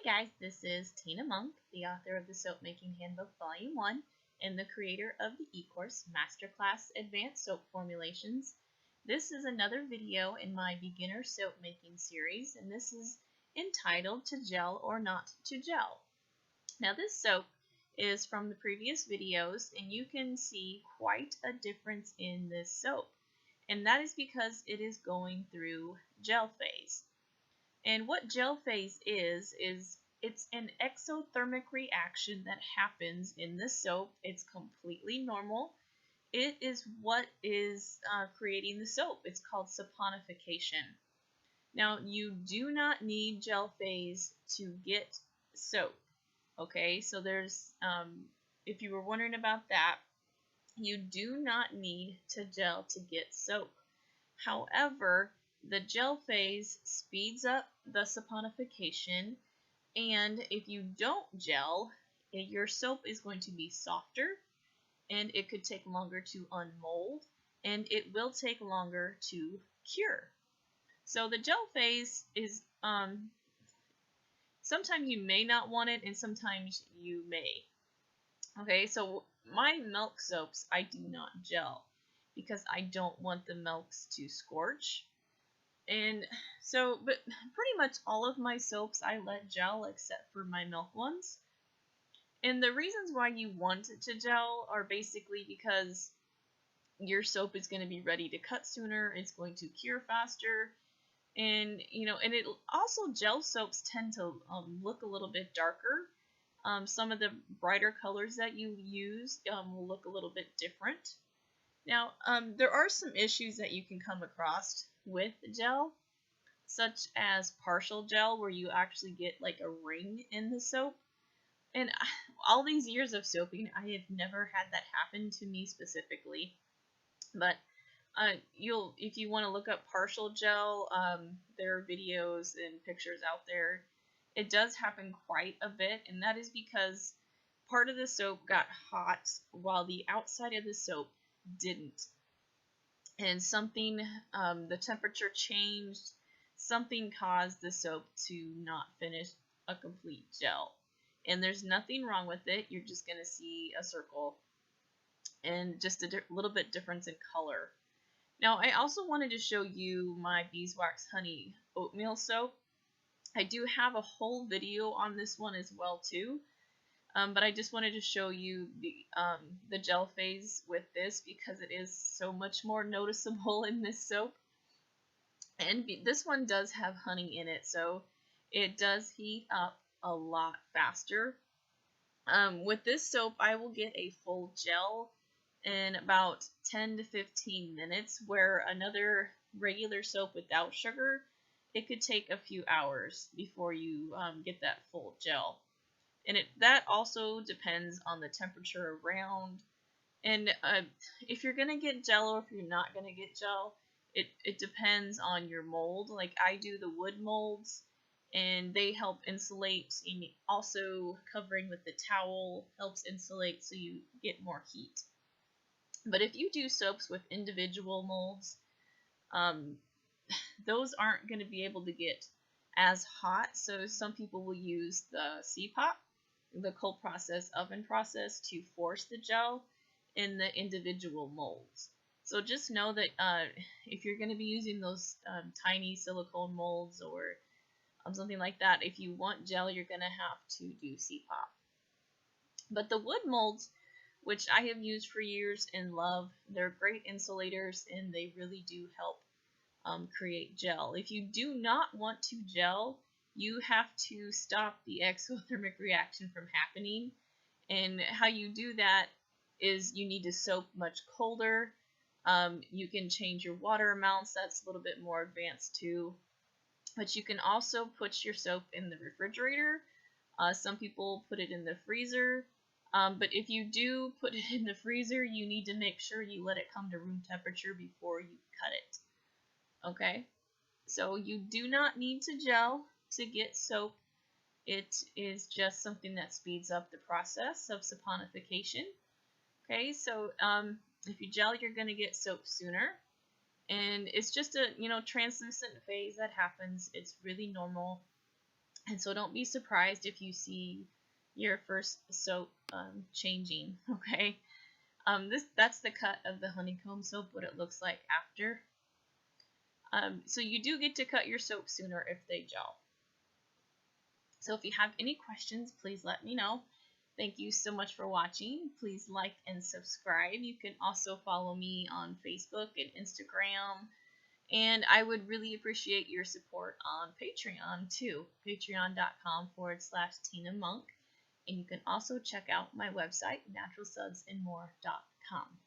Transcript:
Hi guys, this is Tina Moenck, the author of the Soap Making Handbook Volume 1 and the creator of the e-course Masterclass Advanced Soap Formulations. This is another video in my beginner soap making series, and this is entitled To Gel or Not to Gel. Now this soap is from the previous videos, and you can see quite a difference in this soap, and that is because it is going through gel phase. And what gel phase is it's an exothermic reaction that happens in the soap. It's completely normal. It is what is creating the soap. It's called saponification. Now, you do not need gel phase to get soap. Okay, so there's, if you were wondering about that, you do not need to gel to get soap. However, the gel phase speeds up the saponification, and if you don't gel, your soap is going to be softer, and it could take longer to unmold, and it will take longer to cure. So the gel phase is, sometimes you may not want it, and sometimes you may. Okay, so my milk soaps, I do not gel because I don't want the milks to scorch. And so, but pretty much all of my soaps I let gel except for my milk ones. And the reasons why you want it to gel are basically because your soap is going to be ready to cut sooner, it's going to cure faster, and and it also, gel soaps tend to look a little bit darker. Some of the brighter colors that you use will look a little bit different. Now, there are some issues that you can come across with gel, such as partial gel, where you actually get like a ring in the soap. And all these years of soaping, I have never had that happen to me specifically. But if you want to look up partial gel, there are videos and pictures out there. It does happen quite a bit, and that is because part of the soap got hot while the outside of the soap didn't. And something, the temperature changed, something caused the soap to not finish a complete gel. And there's nothing wrong with it, you're just going to see a circle and just a little bit difference in color. Now, I also wanted to show you my beeswax honey oatmeal soap. I do have a whole video on this one as well too. But I just wanted to show you the gel phase with this because it is so much more noticeable in this soap. And this one does have honey in it, so it does heat up a lot faster. With this soap, I will get a full gel in about 10 to 15 minutes, where another regular soap without sugar, it could take a few hours before you get that full gel. And that also depends on the temperature around. And if you're going to get gel or if you're not going to get gel, it depends on your mold. Like I do the wood molds, and they help insulate. And also covering with the towel helps insulate so you get more heat. But if you do soaps with individual molds, those aren't going to be able to get as hot. So some people will use the CPOP, the cold process oven process, to force the gel in the individual molds. So just know that if you're going to be using those tiny silicone molds or something like that, if you want gel, you're going to have to do CPOP. But the wood molds, which I have used for years and love, they're great insulators, and they really do help create gel. If you do not want to gel, you have to stop the exothermic reaction from happening. And how you do that is you need to soap much colder. You can change your water amounts. That's a little bit more advanced too. But you can also put your soap in the refrigerator. Some people put it in the freezer. But if you do put it in the freezer, you need to make sure you let it come to room temperature before you cut it. Okay? So you do not need to gel to get soap. It is just something that speeds up the process of saponification. Okay, so if you gel, you're going to get soap sooner. And it's just a translucent phase that happens. It's really normal. And so don't be surprised if you see your first soap changing, okay? That's the cut of the honeycomb soap, what it looks like after. So you do get to cut your soap sooner if they gel. So if you have any questions, please let me know. Thank you so much for watching. Please like and subscribe. You can also follow me on Facebook and Instagram. And I would really appreciate your support on Patreon too. Patreon.com/Tina Moenck. And you can also check out my website, naturalsudsandmore.com.